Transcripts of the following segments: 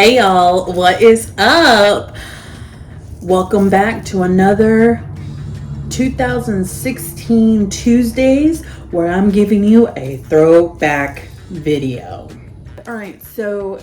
Hey y'all, what is up? Welcome back to another 2016 Tuesdays where I'm giving you a throwback video. All right, so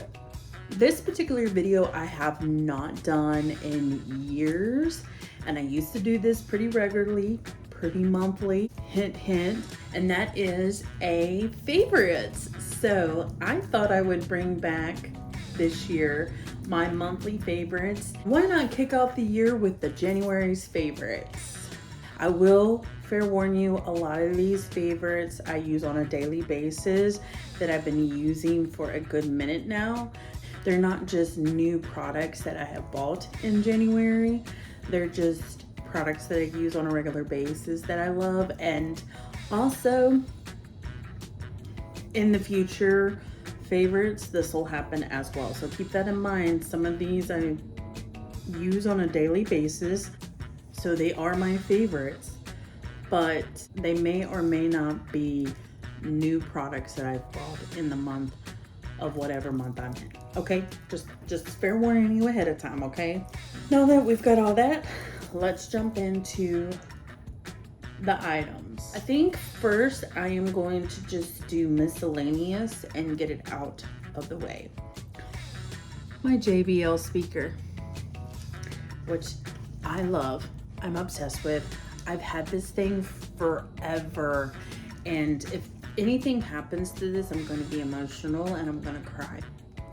this particular video I have not done in years, and I used to do this pretty regularly, pretty monthly, hint hint, and that is a favorites. So I thought I would bring back this year my monthly favorites. Why not kick off the year with the January's favorites? I will fair warn you, a lot of these favorites I use on a daily basis that I've been using for a good minute now. They're not just new products that I have bought in January. They're just products that I use on a regular basis that I love. And also in the future favorites, this will happen as well. So keep that in mind. Some of these I use on a daily basis. So they are my favorites, but they may or may not be new products that I've bought in the month of whatever month I'm in. Okay, just fair warning you ahead of time, okay? Now that we've got all that, let's jump into the items. I think first I am going to just do miscellaneous and get it out of the way. My JBL speaker, which I love, I'm obsessed with. I've had this thing forever, and if anything happens to this, I'm going to be emotional and I'm going to cry.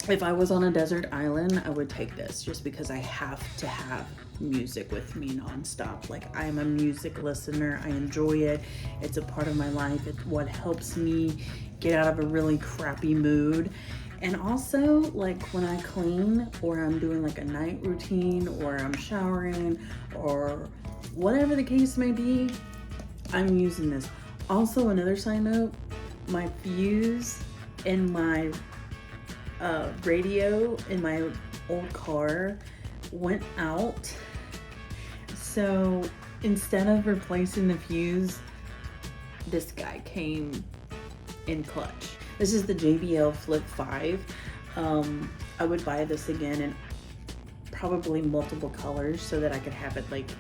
If I was on a desert island, I would take this just because I have to have music with me nonstop. Like, I am a music listener. I enjoy it. It's a part of my life. It's what helps me get out of a really crappy mood. And also, like, when I clean or I'm doing like a night routine or I'm showering or whatever the case may be, I'm using this. Also, another side note, my fuse in my radio in my old car went out. So instead of replacing the fuse, this guy came in clutch. This is the JBL Flip 5. I would buy this again in probably multiple colors so that I could have it like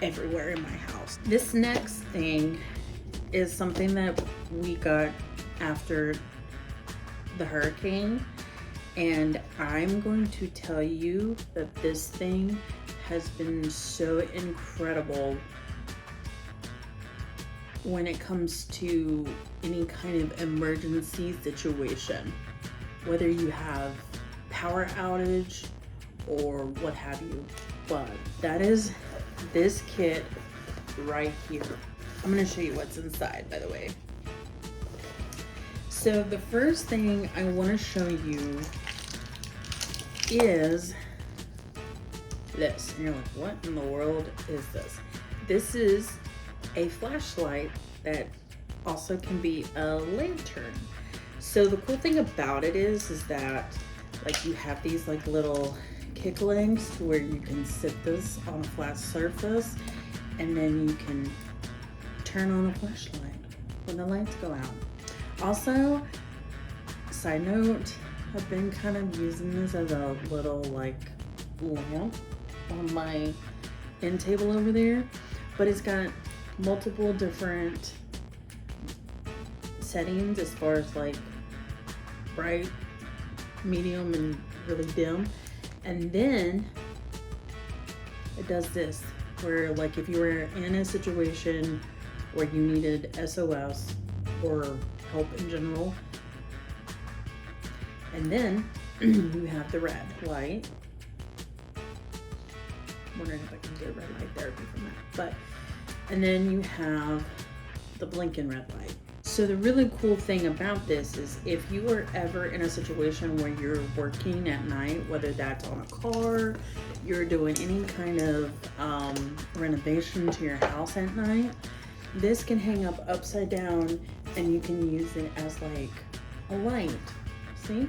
everywhere in my house. This next thing is something that we got after the hurricane, and I'm going to tell you that this thing has been so incredible when it comes to any kind of emergency situation, whether you have power outage or what have you. But that is this kit right here. I'm going to show you what's inside, by the way. So the first thing I want to show you is this. And you're like, what in the world is this? This is a flashlight that also can be a lantern. So the cool thing about it is that like you have these like little kick legs where you can sit this on a flat surface, and then you can turn on a flashlight when the lights go out. Also, side note, I've been kind of using this as a little like lamp on my end table over there, but it's got multiple different settings as far as like bright, medium, and really dim. And then it does this, where like if you were in a situation where you needed SOS or help in general, and then you have the red light. I'm wondering if I can get a red light therapy from that. But and then you have the blinking red light. So the really cool thing about this is if you are ever in a situation where you're working at night, whether that's on a car, you're doing any kind of renovation to your house at night, this can hang up upside down and you can use it as like a light. See?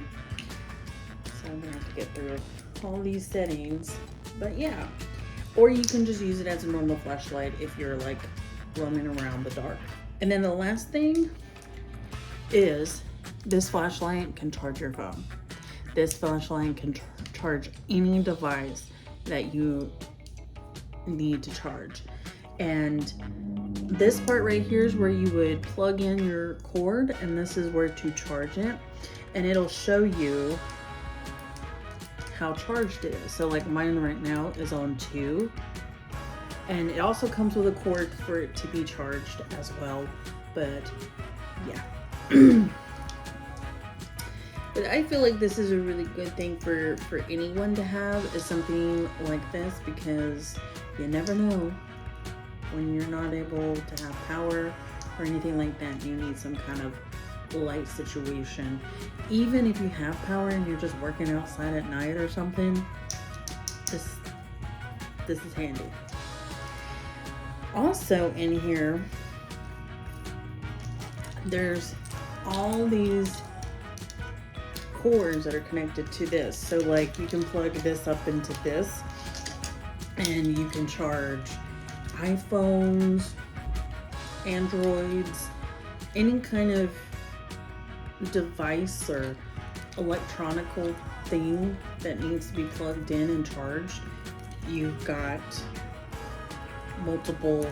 So I'm gonna have to get through all these settings, but yeah. Or you can just use it as a normal flashlight if you're like roaming around the dark. And then the last thing is this flashlight can charge your phone. this flashlight can charge any device that you need to charge. And this part right here is where you would plug in your cord, and this is where to charge it, and it'll show you how charged it is. So like mine right now is on 2, and it also comes with a cord for it to be charged as well, but yeah. But I feel like this is a really good thing for anyone to have, is something like this, because you never know when you're not able to have power or anything like that. You need some kind of light situation. Even if you have power and you're just working outside at night or something, this is handy. Also in here, there's all these cords that are connected to this. So like you can plug this up into this, and you can charge iPhones, Androids, any kind of device or electronical thing that needs to be plugged in and charged. You've got multiple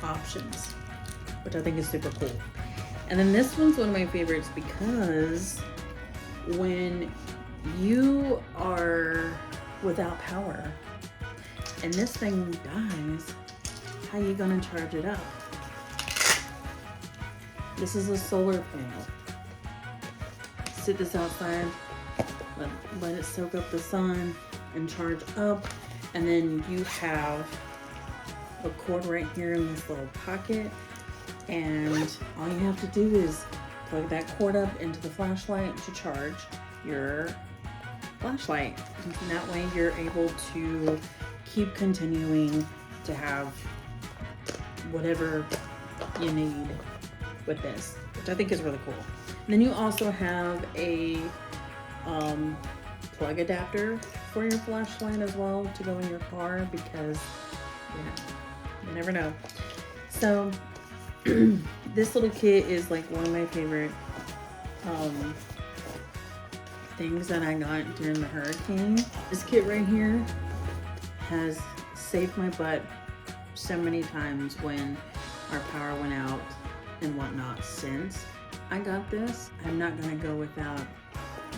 options, which I think is super cool. And then this one's one of my favorites, because when you are without power and this thing dies, how you gonna charge it up? This is a solar panel. Sit this outside, let it soak up the sun and charge up, and then you have a cord right here in this little pocket, and all you have to do is plug that cord up into the flashlight to charge your flashlight. And that way you're able to keep continuing to have whatever you need with this, which I think is really cool. And then you also have a plug adapter for your flashlight as well to go in your car, because you never know. So this little kit is like one of my favorite things that I got during the hurricane. This kit right here has saved my butt so many times when our power went out and whatnot. Since I got this, I'm not gonna go without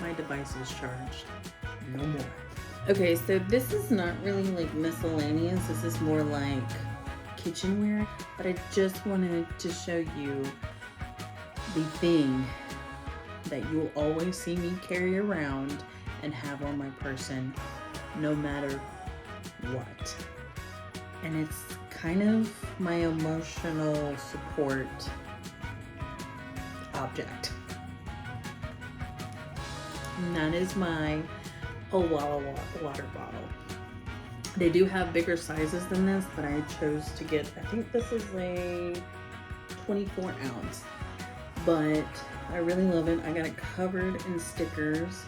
my devices charged no more. Okay, so this is not really like miscellaneous, this is more like kitchenware, but I just wanted to show you the thing that you'll always see me carry around and have on my person no matter what. And it's kind of my emotional support object. And that is my Owala water bottle. They do have bigger sizes than this, but I chose to get, I think this is a 24 ounce, but I really love it. I got it covered in stickers.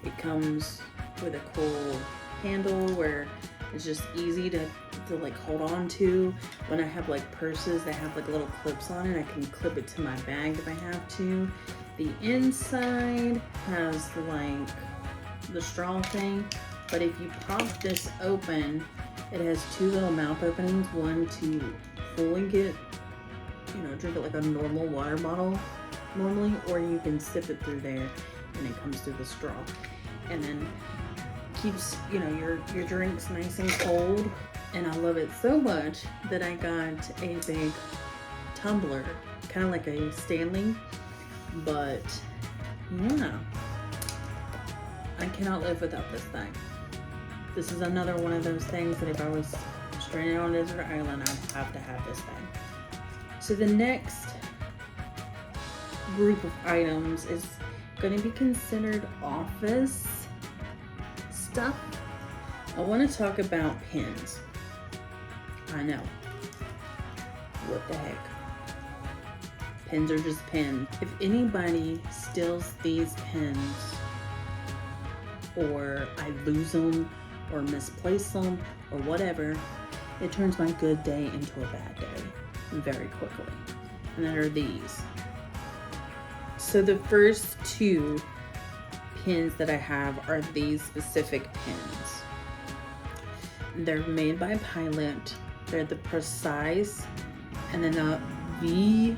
It comes with a cool handle where it's just easy to like hold on to. When I have like purses that have like little clips on it, I can clip it to my bag if I have to. The inside has like the straw thing, but if you pop this open, it has 2 little mouth openings, one to fully get, drink it like a normal water bottle normally, or you can sip it through there and it comes through the straw, and then keeps your drinks nice and cold. And I love it so much that I got a big tumbler, kind of like a Stanley, but yeah, I cannot live without this thing. This is another one of those things that if I was stranded on a desert island, I'd have to have this thing. So the next group of items is going to be considered office stuff. I want to talk about pens. I know. What the heck? Pens are just pens. If anybody steals these pens, or I lose them, or misplace them, or whatever, it turns my good day into a bad day very quickly. And there are these. So the first 2 pins that I have are these specific pins. They're made by Pilot. They're the Precise, and then a V,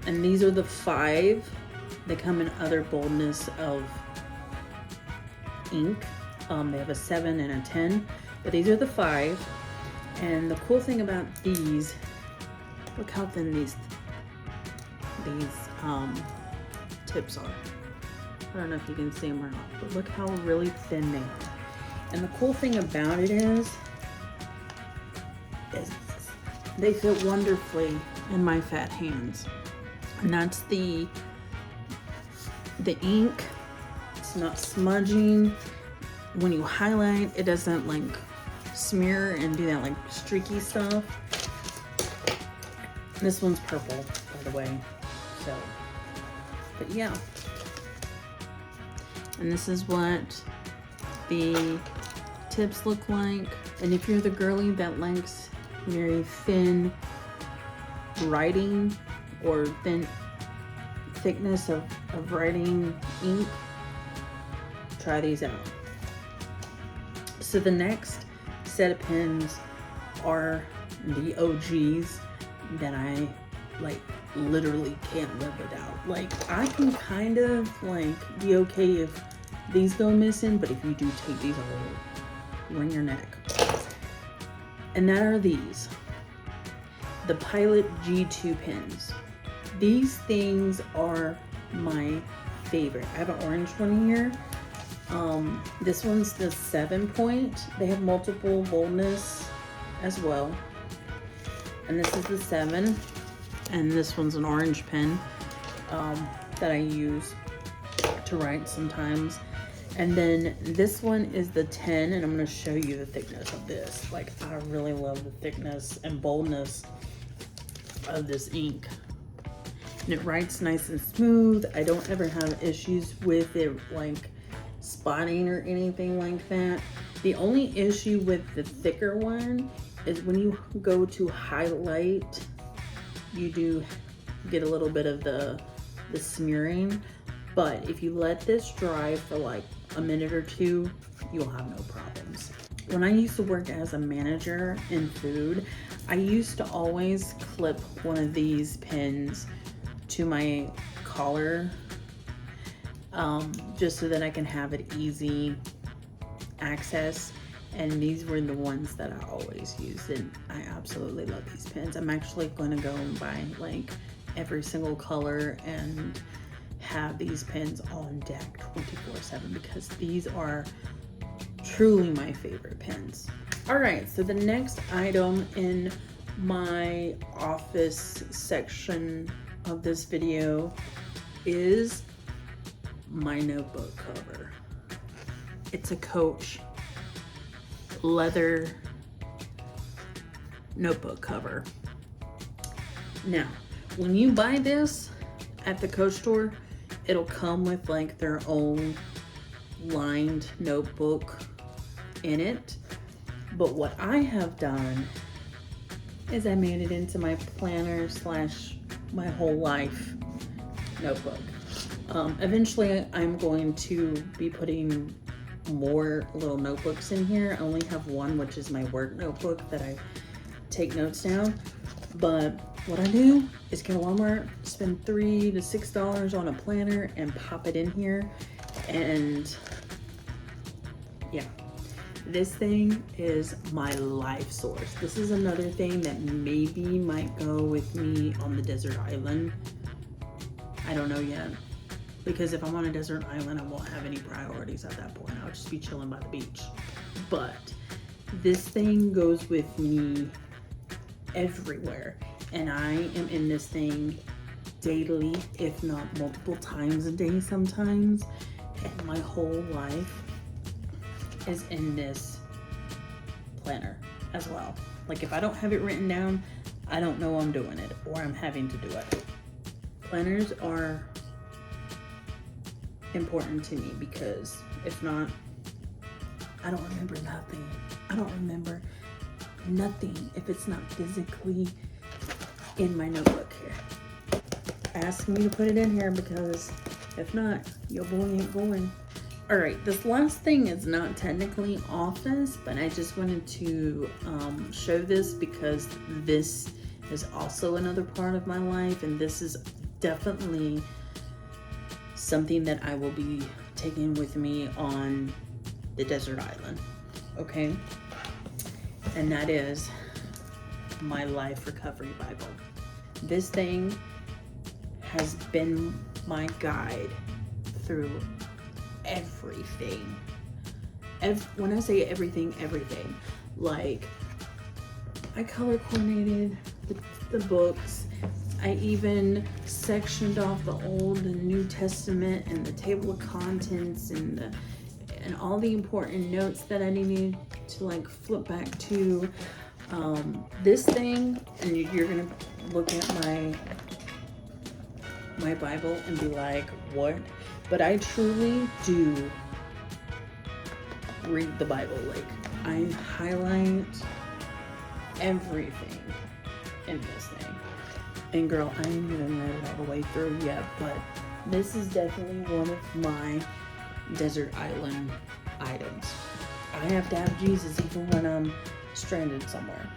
and these are the 5. They come in other boldness of ink. They have a 7 and a 10, but these are the 5. And the cool thing about these, look how thin these tips are. I don't know if you can see them or not, but look how really thin they are. And the cool thing about it is they fit wonderfully in my fat hands. And that's the ink. It's not smudging. When you highlight, it doesn't like smear and do that like streaky stuff. This one's purple, by the way. So, but yeah. And this is what the tips look like. And if you're the girly that likes very thin writing or thin thickness of writing ink, try these out. So the next set of pens are the OGs that I like literally can't live without. Like I can kind of like be okay if these go missing, but if you do take these, I'll wring your neck. And that are these, the Pilot G2 pens. These things are my favorite. I have an orange one here. This one's the 7 point. They have multiple boldness as well. And this is the 7. And this one's an orange pen that I use to write sometimes. And then this one is the 10, and I'm going to show you the thickness of this. Like, I really love the thickness and boldness of this ink. And it writes nice and smooth. I don't ever have issues with it like spotting or anything like that. The only issue with the thicker one is when you go to highlight, you do get a little bit of the smearing. But if you let this dry for like a minute or 2, you'll have no problems. When I used to work as a manager in food, I used to always clip one of these pens to my collar, just so that I can have it easy access. And these were the ones that I always used, and I absolutely love these pens. I'm actually going to go and buy like every single color and have these pens on deck 24/7 because these are truly my favorite pens. All right, so the next item in my office section of this video is my notebook cover. It's a Coach leather notebook cover. Now, when you buy this at the Coach store, it'll come with like their own lined notebook in it. But what I have done is I made it into my planner slash my whole life notebook. Eventually I'm going to be putting more little notebooks in here. I only have one, which is my work notebook that I take notes down. But what I do is go to Walmart, spend $3 to $6 on a planner and pop it in here. And yeah, this thing is my life source. This is another thing that maybe might go with me on the desert island. I don't know yet. Because if I'm on a desert island, I won't have any priorities at that point. I'll just be chilling by the beach. But this thing goes with me everywhere. And I am in this thing daily, if not multiple times a day sometimes. And my whole life is in this planner as well. Like if I don't have it written down, I don't know I'm doing it or I'm having to do it. Planners are important to me because if not, I don't remember nothing. I don't remember nothing if it's not physically in my notebook here. Ask me to put it in here because If not, your boy ain't going. All right, this last thing is not technically office, but I just wanted to show this because this is also another part of my life, and this is definitely something that I will be taking with me on the desert island, okay? And that is my Life Recovery Bible. This thing has been my guide through everything. When I say everything, everything. Like, I color coordinated the books. I even sectioned off the Old and New Testament and the table of contents and all the important notes that I needed to like flip back to. This thing, and you're gonna look at my Bible and be like, what? But I truly do read the Bible. Like, I highlight everything in this thing. And girl, I ain't even read it all the way through yet, but this is definitely one of my desert island items. I have to have Jesus even when I'm stranded somewhere.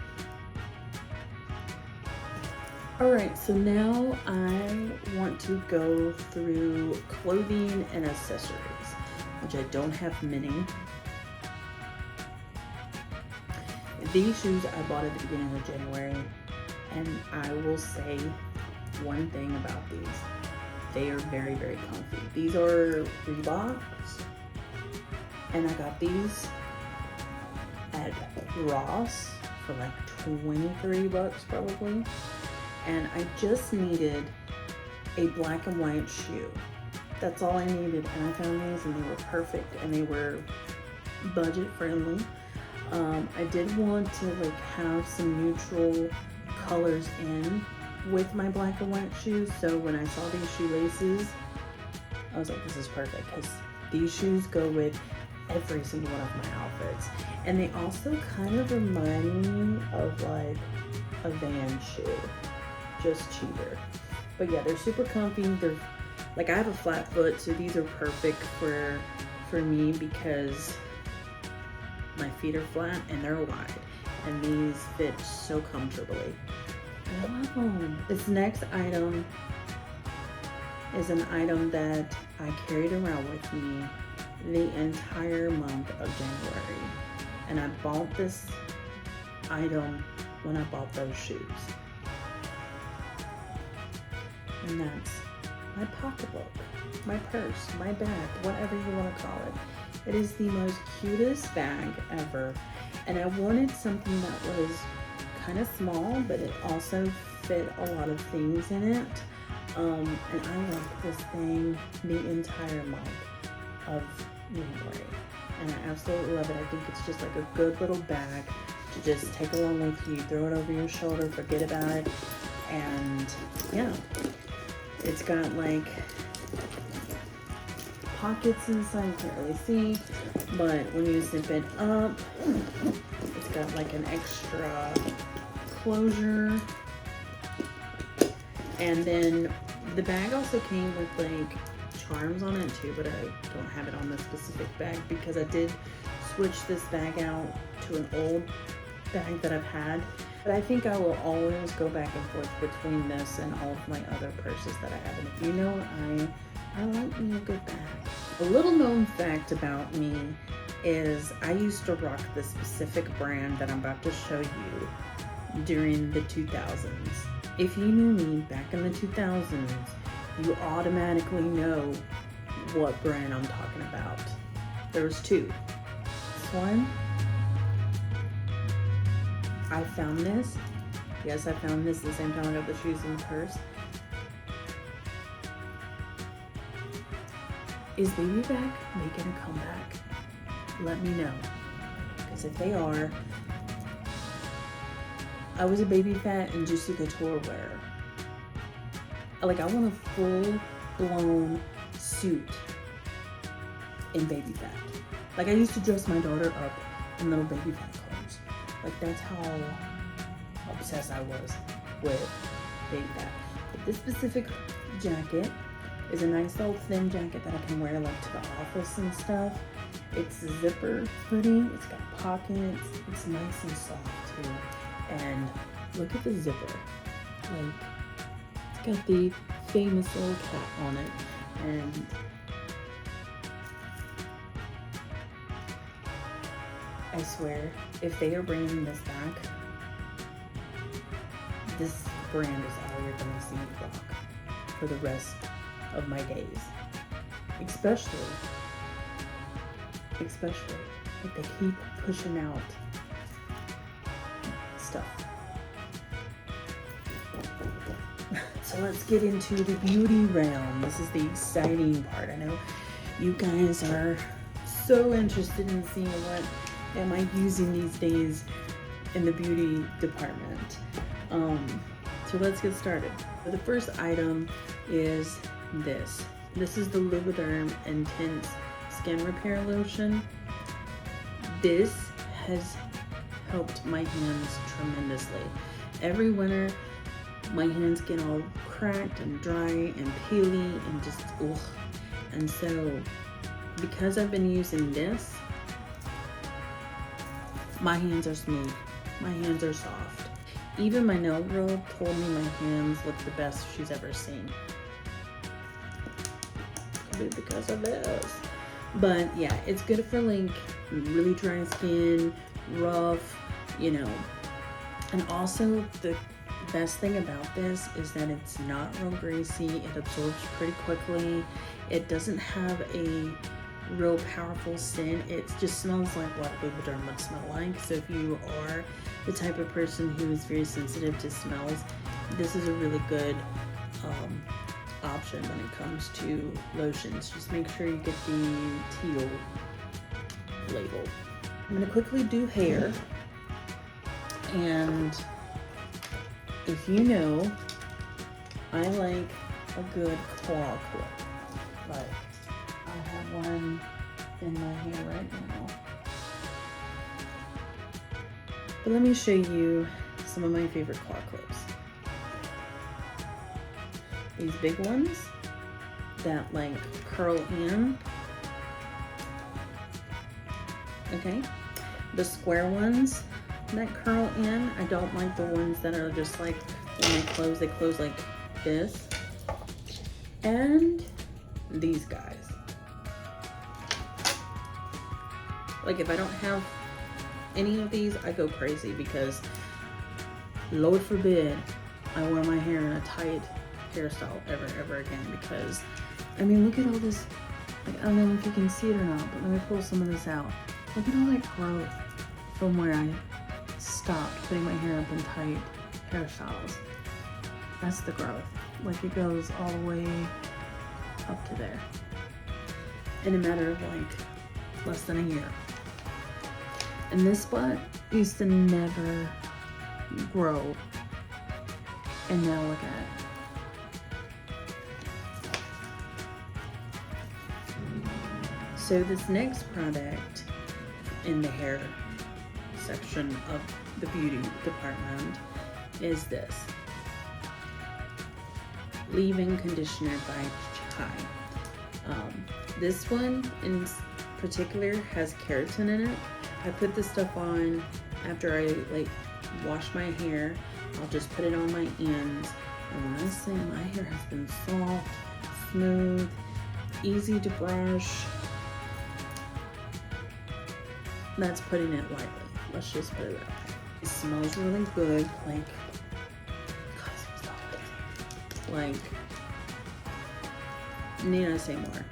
All right, so now I want to go through clothing and accessories, which I don't have many. These shoes I bought at the beginning of January, and I will say one thing about these. They are very, very comfy. These are Reeboks, and I got these at Ross for like 23 bucks probably. And I just needed a black and white shoe. That's all I needed, and I found these and they were perfect and they were budget friendly. I did want to like have some neutral colors in with my black and white shoes, so when I saw these shoelaces, I was like, this is perfect, because these shoes go with every single one of my outfits. And they also kind of remind me of like a Van shoe, just cheaper. But yeah, they're super comfy. They're like, I have a flat foot, so these are perfect for me because my feet are flat and they're wide, and these fit so comfortably. I love them. This next item is an item that I carried around with me the entire month of January, and I bought this item when I bought those shoes, and that's my pocketbook, my purse, my bag, whatever you want to call it. It is the most cutest bag ever, and I wanted something that was kind of small, but it also fit a lot of things in it. And I loved this thing the entire month of January, and I absolutely love it. I think it's just like a good little bag to just take along with you, throw it over your shoulder, forget about it, and yeah, it's got like pockets inside, you can't really see, but when you zip it up, it's got like an extra closure. And then the bag also came with like charms on it too, but I don't have it on this specific bag because I did switch this bag out to an old bag that I've had. But I think I will always go back and forth between this and all of my other purses that I have. And if you know, I like me a good bag. A little known fact about me is I used to rock this specific brand that I'm about to show you during the 2000s. If you knew me back in the 2000s, you automatically know what brand I'm talking about. There's two. This one, I found this. Yes, I found this the same time I got the shoes and the purse. Is Baby Back making a comeback? Let me know. Because if they are, I was a Baby Fat and Juicy Couture wearer. Like, I want a full-blown suit in Baby Fat. Like, I used to dress my daughter up in little Baby Fat clothes. Like, that's how obsessed I was with Baby Fat. But this specific jacket is a nice little thin jacket that I can wear like to the office and stuff. It's zipper hoodie, it's got pockets, it's nice and soft too. And look at the zipper. Like, it's got the famous little cat on it. And I swear, if they are bringing this back, this brand is all you're gonna see me rock for the rest of my days. Especially if they keep pushing out stuff. So let's get into the beauty realm. This is the exciting part. I know you guys are so interested in seeing what am I using these days in the beauty department. So let's get started. The first item is this. This is the Lubriderm Intense Skin Repair Lotion. This has helped my hands tremendously. Every winter, my hands get all cracked and dry and peely and just ugh. And so, because I've been using this, my hands are smooth. My hands are soft. Even my nail girl told me my hands look the best she's ever seen. Could be because of this. But yeah, it's good for like really dry skin, rough, you know. And also the best thing about this is that it's not real greasy. It absorbs pretty quickly. It doesn't have a real powerful scent. It just smells like what Lubriderm would smell like. So if you are the type of person who is very sensitive to smells, this is a really good option when it comes to lotions. Just make sure you get the teal label. I'm going to quickly do hair, and if you know, I like a good claw clip. Like, I have one in my hair right now. But let me show you some of my favorite claw clips. These big ones that like curl in. Okay. The square ones that curl in. I don't like the ones that are just like when they close like this. And these guys. Like if I don't have any of these, I go crazy because Lord forbid I wear my hair in a tight hairstyle ever again, because I mean, look at all this. Like, I don't know if you can see it or not, but let me pull some of this out. Look at all that growth from where I stopped putting my hair up in tight hairstyles. That's the growth. Like it goes all the way up to there in a matter of like less than a year. And this spot used to never grow, and now look at it. So this next product in the hair section of the beauty department is this leave-in conditioner by Chai. This one in particular has keratin in it. I put this stuff on after I like wash my hair. I'll just put it on my ends, and when I say my hair has been soft, smooth, easy to brush, that's putting it lightly. Let's just put it that way. It smells really good. Like, need I say more?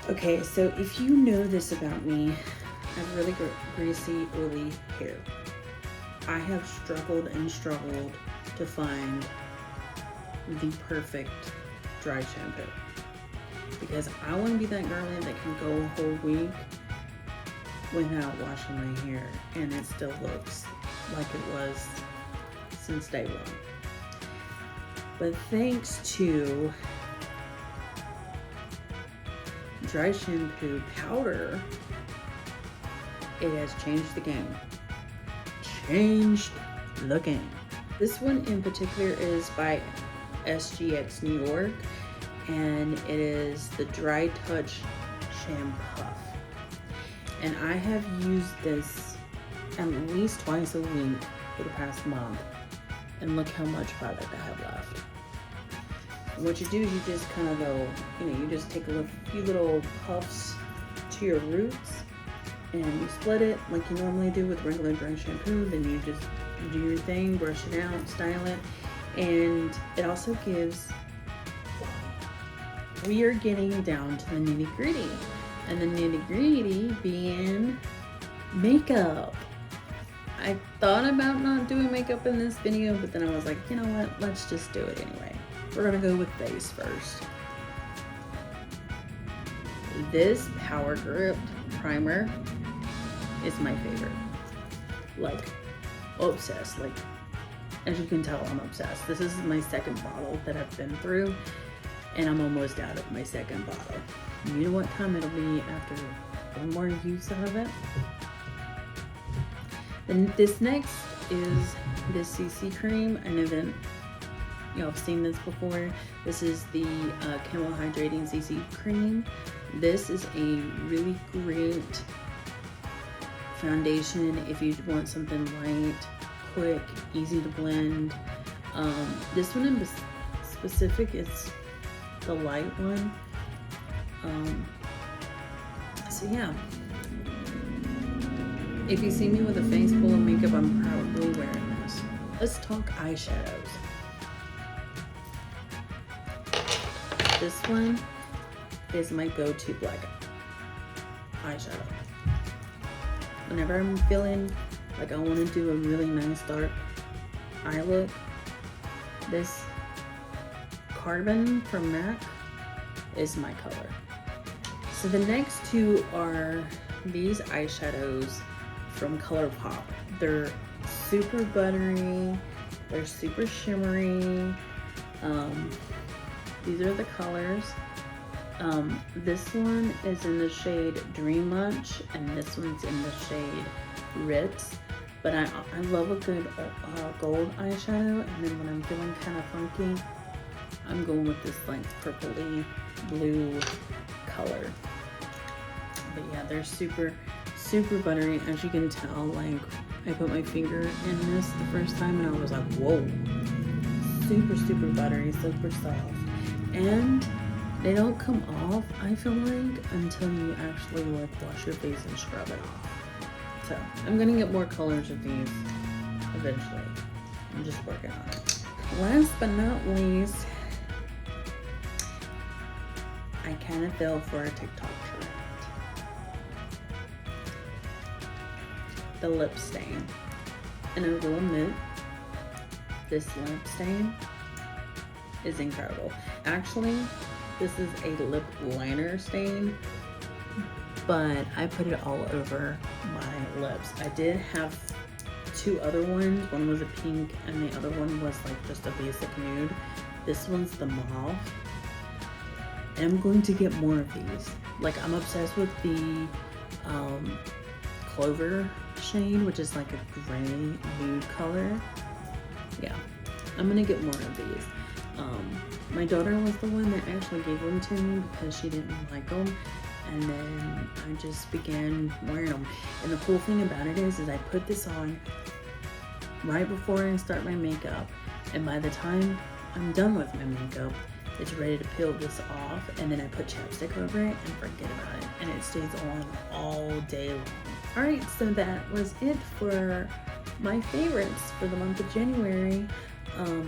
Okay, so if you know this about me, I have really greasy, oily hair. I have struggled and struggled to find the perfect dry shampoo, because I want to be that girl that can go a whole week without washing my hair and it still looks like it was since day one. But thanks to dry shampoo powder, it has changed the game. Changed the game. This one in particular is by SGX New York, and it is the Dry Touch Sham Puff. And I have used this at least twice a week for the past month, and look how much product I have left. What you do is you just kind of go, you just take a few little puffs to your roots, and you split it like you normally do with regular dry shampoo. Then you just do your thing, brush it out, style it, and it also gives, we are getting down to the nitty gritty, and the nitty gritty being makeup. I thought about not doing makeup in this video, but then I was like, you know what, let's just do it anyway. We're gonna go with base first. This Power Grip primer is my favorite. Like, obsessed. Like, as you can tell, I'm obsessed. This is my second bottle that I've been through, and I'm almost out of my second bottle. You know what time it'll be after one more use of it? Then this next is this CC cream. I know that y'all have seen this before. This is the Camo Hydrating CC cream. This is a really great foundation if you want something light, quick, easy to blend. This one in specific is the light one. So yeah, if you see me with a face full of makeup, I'm probably wearing this. Let's talk eyeshadows. This one is my go-to black eyeshadow. Whenever I'm feeling like I want to do a really nice dark eye look, this Carbon from MAC is my color. So the next two are these eyeshadows from ColourPop. They're super buttery, they're super shimmery. These are the colors. This one is in the shade Dream Lunch, and this one's in the shade Ritz. But I love a good gold eyeshadow, and then when I'm feeling kind of funky, I'm going with this like purpley blue color. But yeah, they're super buttery. As you can tell, like, I put my finger in this the first time and I was like, whoa, super buttery, super soft. And they don't come off, I feel like, until you actually like wash your face and scrub it off. So I'm gonna get more colors of these eventually. I'm just working on it. Last but not least, I kind of fell for a TikTok trend. The lip stain. And I will admit, this lip stain is incredible. Actually, this is a lip liner stain, but I put it all over my lips. I did have two other ones. One was a pink and the other one was like just a basic nude. This one's the mauve. And I'm going to get more of these. Like, I'm obsessed with the Clover shade, which is like a gray nude color. Yeah, I'm gonna get more of these. My daughter was the one that actually gave them to me because she didn't like them, and then I just began wearing them. And the cool thing about it is I put this on right before I start my makeup, and by the time I'm done with my makeup, it's ready to peel this off, and then I put chapstick over it and forget about it, and it stays on all day long. Alright, so that was it for my favorites for the month of January.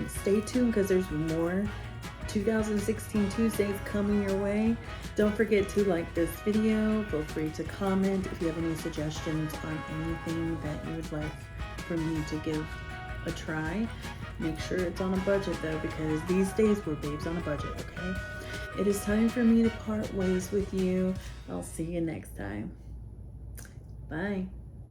Stay tuned because there's more 2016 Tuesdays coming your way. Don't forget to like this video. Feel free to comment if you have any suggestions on anything that you would like for me to give a try. Make sure it's on a budget though, because these days we're babes on a budget, okay? It is time for me to part ways with you. I'll see you next time. Bye.